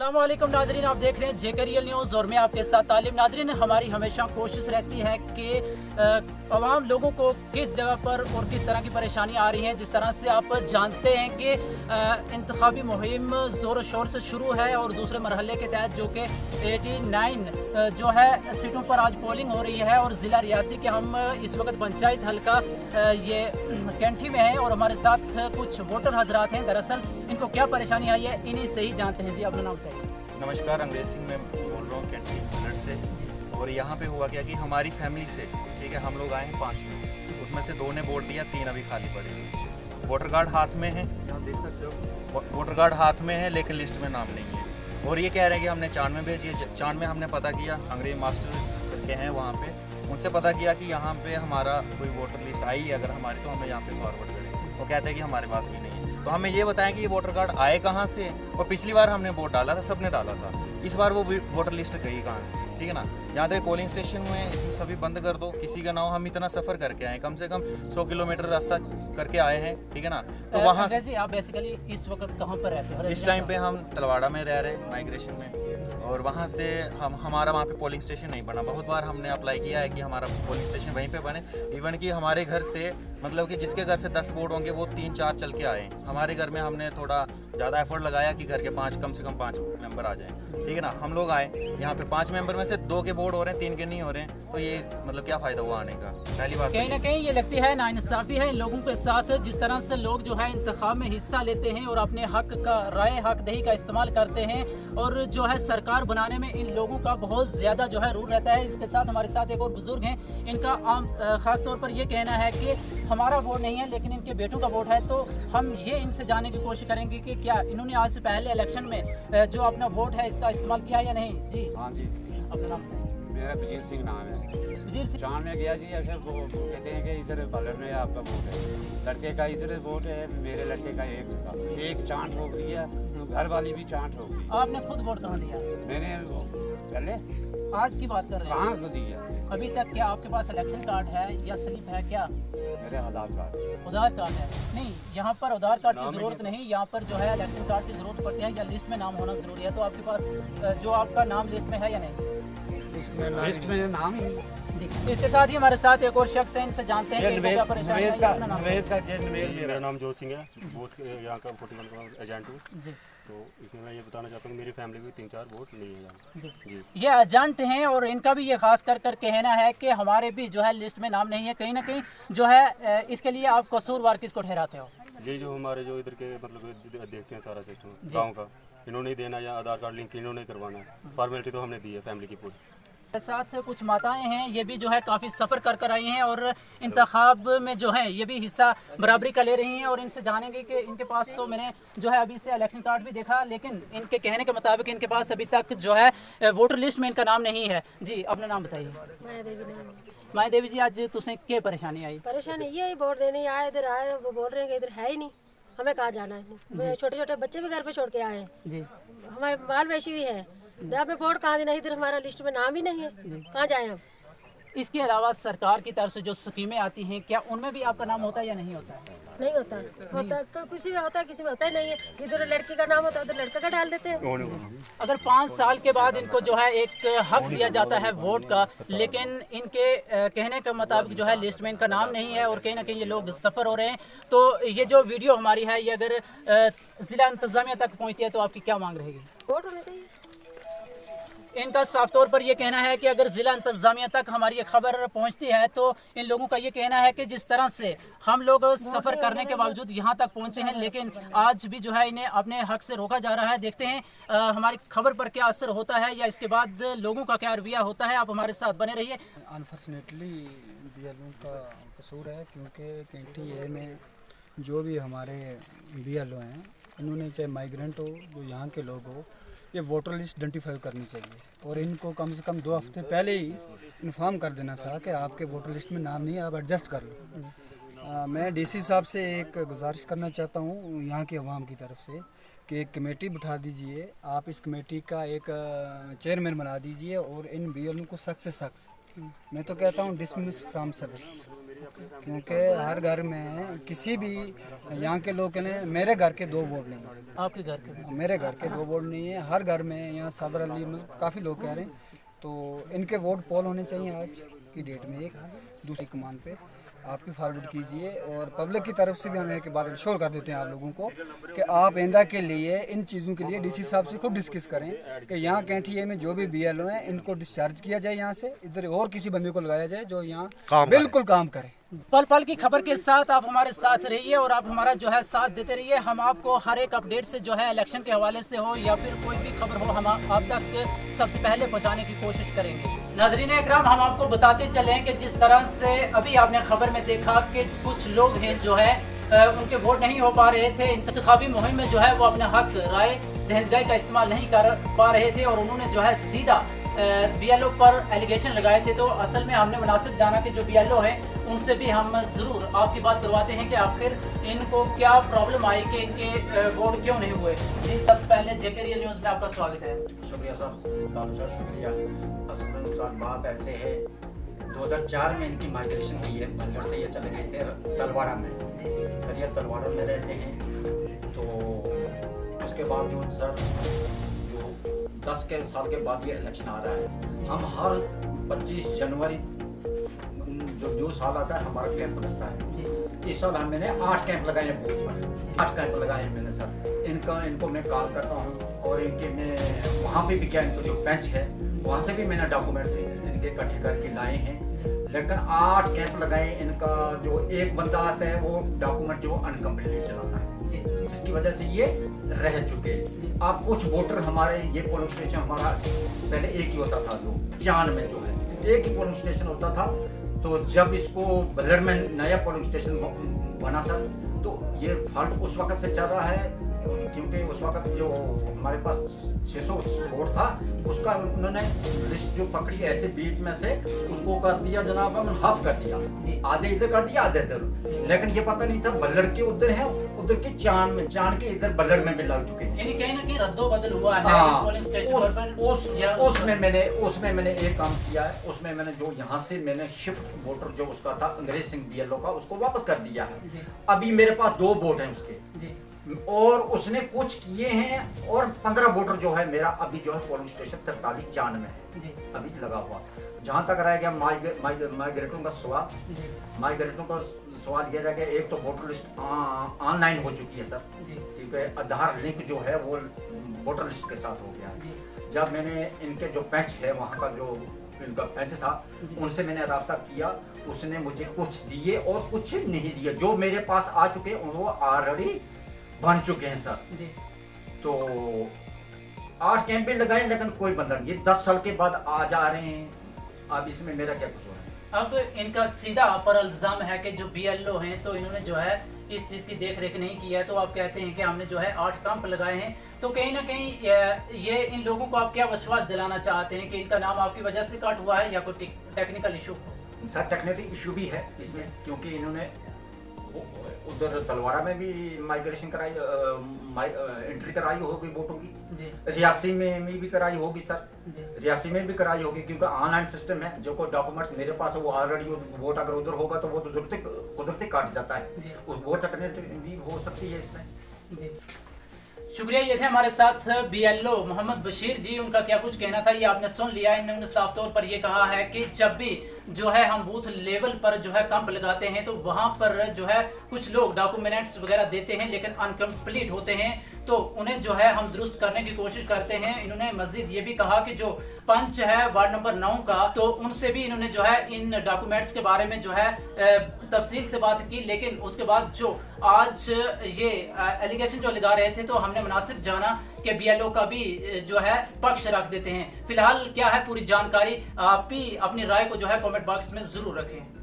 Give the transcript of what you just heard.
अस्सलामुअलैकुम नाजरीन, आप देख रहे हैं जेके रियल न्यूज़ और मैं आपके साथ तालिम। नाजरीन, हमारी हमेशा कोशिश रहती है कि आवाम लोगों को किस जगह पर और किस तरह की परेशानी आ रही है। जिस तरह से आप जानते हैं कि इंतखाबी मुहिम ज़ोर शोर से शुरू है और दूसरे मरहले के तहत जो कि 89 जो है सीटों पर आज पोलिंग हो रही है और ज़िला रियासी के हम इस वक्त पंचायत हल्का ये कैंठी में है और हमारे साथ कुछ वोटर हजरात हैं। दरअसल इनको क्या परेशानी आई है इन्हीं से ही जानते हैं। जी, अपना नाम बताइए। नमस्कार, अंग्रेज सिंह मैं बोल रहा हूँ कैंटी मिनट से। और यहाँ पे हुआ क्या कि हमारी फैमिली से ठीक है, हम लोग आए हैं 5 में, उसमें से 2 ने वोट दिया, 3 अभी खाली पड़े हैं। वोटर कार्ड हाथ में है, यहाँ देख सकते हो, वोटर कार्ड हाथ में है लेकिन लिस्ट में नाम नहीं है। और ये कह रहे हैं कि हमने 4 में भेजी है। 4 में हमने पता किया, अंग्रेज मास्टर करके हैं वहाँ पे, उनसे पता किया कि यहाँ पे हमारा कोई वोटर लिस्ट आई है अगर हमारी, तो हमें यहाँ पे फॉरवर्ड करें। वो कहते हैं कि हमारे पास भी नहीं है। तो हमें ये बताएं कि ये वोटर कार्ड आए कहाँ से। और पिछली बार हमने वोट डाला था, सबने डाला था, इस बार वो वोटर लिस्ट गई कहाँ है, ठीक है ना। यहाँ तक पोलिंग स्टेशन में इसमें सभी बंद कर दो, किसी का ना हो। हम इतना सफ़र करके आए, कम से कम 100 किलोमीटर रास्ता करके आए हैं, ठीक है ना। तो वहाँ जी, आप बेसिकली इस वक्त कहाँ पर रहते हो? इस टाइम पे हम तलवाड़ा में रह रहे हैं, माइग्रेशन में। और वहाँ से हमारा वहाँ पे पोलिंग स्टेशन नहीं बना। बहुत बार हमने अप्लाई किया है कि हमारा पोलिंग स्टेशन वहीं पे बने। इवन कि हमारे घर से मतलब कि जिसके घर से 10 वोट होंगे वो 3-4 चल के आए। हमारे घर में हमने थोड़ा ज़्यादा एफर्ट लगाया कि घर के 5 कम से कम 5 मेंबर आ जाएं, ठीक है ना। हम लोग आए यहाँ पे 5 मेंबर में से 2 के वोट हो रहे हैं, 3 के नहीं हो रहे हैं। तो ये मतलब क्या फ़ायदा हुआ आने का। पहली बात कहीं ना कहीं ये लगती है नाइंसाफ़ी है इन लोगों के साथ। जिस तरह से लोग जो है इंतखाब में हिस्सा लेते हैं और अपने हक का राय हक दही का इस्तेमाल करते हैं और जो है सरकार बनाने में इन लोगों का बहुत ज़्यादा जो है रूल रहता है। इसके साथ हमारे साथ एक और बुजुर्ग हैं, इनका ख़ास तौर पर ये कहना है कि हमारा वोट नहीं है लेकिन इनके बेटों का वोट है। तो हम ये इनसे जानने की कोशिश करेंगे कि क्या इन्होंने आज से पहले इलेक्शन में जो अपना वोट है इसका इस्तेमाल किया है या नहीं। जी हाँ जी, अपना नाम बताइए। मेरा विजीत सिंह नाम है। विजीत सिंह, चांद में गया जी, अगर वो कहते हैं कि इधर बालर में आपका वोट है, लड़के का इधर वोट है, मेरे लड़के का एक चांद ठोक दिया, घर वाली भी चांद ठोक दी। आपने खुद वोट कहाँ दिया? मैंने पहले आज की बात कर रहे हैं। कहाँ को दिया? अभी तक क्या आपके पास इलेक्शन कार्ड है या स्लिप है? क्या मेरे आधार कार्ड। आधार कार्ड है? नहीं, यहाँ पर आधार कार्ड की ज़रूरत नहीं, यहाँ पर जो है इलेक्शन कार्ड की ज़रूरत पड़ती है या लिस्ट में नाम होना ज़रूरी है। तो आपके पास जो आपका नाम लिस्ट में है या नहीं? लिस्ट में नाम ही जी, इसके साथ ही हमारे साथ एक और शख्स है, इनसे जानते हैं कि इनको क्या परेशानी है। अपना नाम। मेरा नाम जोत सिंह है, बूथ यहाँ का 41 का एजेंट हूँ। जी तो इसमें मैं ये बताना चाहता हूँ कि मेरी फैमिली में 3-4 वोट नहीं है यहाँ। जी, ये एजेंट हैं और इनका भी ये खास कर कहना है कि हमारे भी जो है लिस्ट में नाम नहीं है। कहीं ना कहीं जो है इसके लिए आप कसूरवार किसको ठहराते हो? ये जो हमारे जो इधर के मतलब देखते हैं सारा सिस्टम गाँव का, इन्होंने ही देना या आधार कार्ड लिंक इन्होंने करवाना है। फॉर्मेलिटी तो हमने दी है फैमिली की पूरी। साथ कुछ माताएं हैं, ये भी जो है काफ़ी सफ़र कर आई हैं और इंतखाब में जो है ये भी हिस्सा बराबरी का ले रही हैं। और इनसे जानेंगे कि इनके पास तो मैंने जो है अभी से इलेक्शन कार्ड भी देखा, लेकिन इनके कहने के मुताबिक इनके पास अभी तक जो है वोटर लिस्ट में इनका नाम नहीं है। जी, अपना नाम बताइए। माया देवी जी, आज तुसें क्या परेशानी आई? परेशानी ये वोट देने आए, इधर आए, वो बोल रहे हैं कि इधर है ही नहीं, हमें कहाँ जाना है। छोटे छोटे बच्चे भी घर पे छोड़ के आए हैं, जी, हमारे माल वेशी भी है, जहाँ पे वोट कहाँ देना, इधर हमारा लिस्ट में नाम ही नहीं है, कहाँ जाए हम। इसके अलावा सरकार की तरफ से जो स्कीमें आती हैं, क्या उनमें भी आपका नाम होता है या नहीं होता है? नहीं होता किसी में होता है, किसी में होता ही नहीं है। जिधर लड़की का नाम होता है उधर लड़का का डाल देते हैं। अगर 5 साल के बाद इनको जो है एक हक दिया जाता है वोट का, लेकिन इनके कहने के मुताबिक जो है लिस्ट में इनका नाम नहीं है और कहीं ना कहीं ये लोग सफ़र हो रहे हैं। तो ये जो वीडियो हमारी है ये अगर ज़िला इंतज़ामिया तक पहुँचती है तो आपकी क्या मांग रहेगी? वोट होने चाहिए। इनका साफ तौर पर यह कहना है कि अगर ज़िला इंतज़ामिया तक हमारी ये खबर पहुंचती है तो इन लोगों का ये कहना है कि जिस तरह से हम लोग सफ़र करने के बावजूद यहाँ तक पहुंचे हैं, लेकिन आज भी जो है इन्हें अपने हक से रोका जा रहा है। देखते हैं हमारी खबर पर क्या असर होता है या इसके बाद लोगों का क्या रवैया होता है। आप हमारे साथ बने रहिए। अनफॉर्चुनेटली BLO का कसूर है, क्योंकि कैंटी में जो भी हमारे BLO हैं, इन्होंने चाहे माइग्रेंट हो, जो यहाँ के लोग हो, ये वोटर लिस्ट आइडेंटिफाई करनी चाहिए और इनको कम से कम 2 हफ्ते पहले ही इन्फॉर्म कर देना था कि आपके वोटर लिस्ट में नाम नहीं है, आप एडजस्ट कर लो। मैं DC साहब से एक गुजारिश करना चाहता हूँ यहाँ के अवाम की तरफ से कि एक कमेटी बिठा दीजिए, आप इस कमेटी का एक चेयरमैन बना दीजिए और इन BLO को सख्त से सख्त, मैं तो कहता हूँ डिसमिस फ्रॉम सर्विस। क्योंकि हर घर में किसी भी यहाँ के लोग ने मेरे घर के 2 वोट नहीं है, आपके घर के? मेरे घर के 2 वोट नहीं है। हर घर में यहाँ साबर अली मतलब काफ़ी लोग कह रहे हैं, तो इनके वोट पोल होने चाहिए आज की डेट में। एक दूसरी कमान पे आपकी फॉरवर्ड कीजिए और पब्लिक की तरफ से भी हम एक बात इंश्योर कर देते हैं आप लोगों को कि आप आइंदा के लिए इन चीज़ों के लिए डीसी साहब से खुद डिस्कस करें कि यहाँ कैंटीए में जो भी BLO हैं इनको डिस्चार्ज किया जाए यहाँ से, इधर और किसी बंदे को लगाया जाए जो यहाँ बिल्कुल काम करे। पल पल की खबर के साथ आप हमारे साथ रहिए और आप हमारा जो है साथ देते रहिए। हम आपको हर एक अपडेट से जो है इलेक्शन के हवाले से हो या फिर कोई भी खबर हो, हम आप तक सबसे पहले पहुंचाने की कोशिश करेंगे। नाज़रीन इकराम, हम आपको बताते चले कि जिस तरह से अभी आपने खबर में देखा कि कुछ लोग हैं जो है उनके वोट नहीं हो पा रहे थे, इंतखाबी मुहिम में जो है वो अपने हक राय दहिंदगाई का इस्तेमाल नहीं कर पा रहे थे और उन्होंने जो है सीधा BLO पर एलिगेशन लगाए थे। तो असल में हमने मुनासिब जाना कि जो BLO है उनसे भी हम ज़रूर आपकी बात करवाते हैं कि आखिर इनको क्या प्रॉब्लम आई कि इनके वोट क्यों नहीं हुए। जी, सबसे पहले JK रियल न्यूज़ में आपका स्वागत है। शुक्रिया साहब, शुक्रिया। असल साहब बात ऐसे है, 2004 में इनकी माइग्रेशन हुई है, बल्लर से ये चले गए थे तलवाड़ा में। सर ये तलवाड़ा में रहते हैं, तो उसके बावजूद सर जो 10 के साल के बाद ये इलेक्शन आ रहा है, हम हर 25 जनवरी जो न्यू साल आता है हमारा कैंप लगता है। इस साल मैंने 8 कैंप लगाए हैं बूथ पर, 8 कैंप लगाए हैं मैंने सर। इनको मैं कॉल करता हूँ और इनके मैं वहाँ पे भी क्या इनको जो बेंच है वहाँ से भी मैंने डॉक्यूमेंट्स इनके इकट्ठे करके लाए हैं। लेकिन 8 कैंप लगाए, इनका जो एक बंदा आता है वो डॉक्यूमेंट जो अनकम्प्लीट चलाता है, जिसकी वजह से ये रह चुके। अब कुछ वोटर हमारे, ये पोलिंग स्टेशन हमारा पहले एक ही होता था, जो चांद में जो है एक ही पोलिंग स्टेशन होता था। तो जब इसको बल्लर में नया पोलिंग स्टेशन बना सर, तो ये फॉल्ट उस वक्त से चल रहा है क्योंकि उस वक्त जो हमारे पास 600 वोट था उसका उन्होंने लिस्ट जो पकड़ी ऐसे बीच में से उसको कर दिया जनाब, हाफ कर दिया, आधे इधर कर दिया आधे इधर। लेकिन ये पता नहीं था बल्लर के उधर है, उधर के चांद में, चांद के इधर बल्लर में लग चुके हैं। यानी कहीं ना कहीं रद्दोबदल हुआ है इस पोलिंग स्टेशन पर। उसमें मैंने एक काम किया है, उसमें मैंने जो यहाँ से मैंने शिफ्ट वोटर जो उसका था अंग्रेज सिंह BLO का, उसको वापस कर दिया है। अभी मेरे पास 2 वोट हैं उसके, और उसने कुछ किए हैं, और 15 वोटर जो है मेरा अभी जो है पोलिंग स्टेशन 43 चांद में है अभी लगा हुआ। जहाँ तक रह गया माइग्रेटों का सवाल, माइग्रेटों का सवाल ये रह गया, एक तो वोटर लिस्ट ऑनलाइन हो चुकी है सर, ठीक है, आधार लिंक जो है वो वोटर लिस्ट के साथ हो गया। जब मैंने इनके जो बेंच है वहाँ का जो इनका बेंच था उनसे मैंने राब्ता किया, उसने मुझे कुछ दिए और कुछ नहीं दिए। जो मेरे पास आ चुके वो ऑलरेडी बन चुके हैं सर। तो 8 कैंपें लगाए लेकिन कोई बंदा नहीं, ये 10 साल के बाद आ जा रहे हैं। अब इसमें मेरा क्या कसूर है? अब इनका सीधा पर इल्जाम है कि जो BLO हैं तो इन्होंने जो है इस चीज़ की देख रेख नहीं की है। तो आप कहते हैं कि हमने जो है 8 कैंप लगाए हैं, तो कहीं ना कहीं ये इन लोगों को आप क्या विश्वास दिलाना चाहते हैं कि इनका नाम आपकी वजह से कट हुआ है या कोई technical issue? Sir technical issue भी है इसमें, क्योंकि इन्होंने उधर तलवाड़ा में भी माइग्रेशन कराई, एंट्री कराई होगी वोटों की, रियासी में भी कराई होगी सर, रियासी में भी कराई होगी, क्योंकि ऑनलाइन सिस्टम है। जो कोई डॉक्यूमेंट्स मेरे पास है वो ऑलरेडी, वोट अगर उधर होगा तो वो तो कुदरती काट जाता है, वो टेक्निकल भी हो सकती है इसमें। शुक्रिया। ये थे हमारे साथ BLO मोहम्मद बशीर जी, उनका क्या कुछ कहना था ये आपने सुन लिया। इन्होंने साफ तौर पर ये कहा है कि जब भी जो है हम बूथ लेवल पर जो है कैंप लगाते हैं तो वहाँ पर जो है कुछ लोग डॉक्यूमेंट्स वगैरह देते हैं लेकिन अनकम्प्लीट होते हैं, तो उन्हें जो है हम दुरुस्त करने की कोशिश करते हैं। इन्होंने मजीद ये भी कहा कि जो पंच है वार्ड नंबर 9 का, तो उनसे भी इन्होंने जो है इन डॉक्यूमेंट्स के बारे में जो है तफसील से बात की, लेकिन उसके बाद जो आज ये एलिगेशन जो लगा रहे थे तो हमने मुनासिब जाना कि BLO का भी जो है पक्ष रख देते हैं। फिलहाल क्या है पूरी जानकारी, आप भी अपनी राय को जो है कमेंट बॉक्स में जरूर रखें।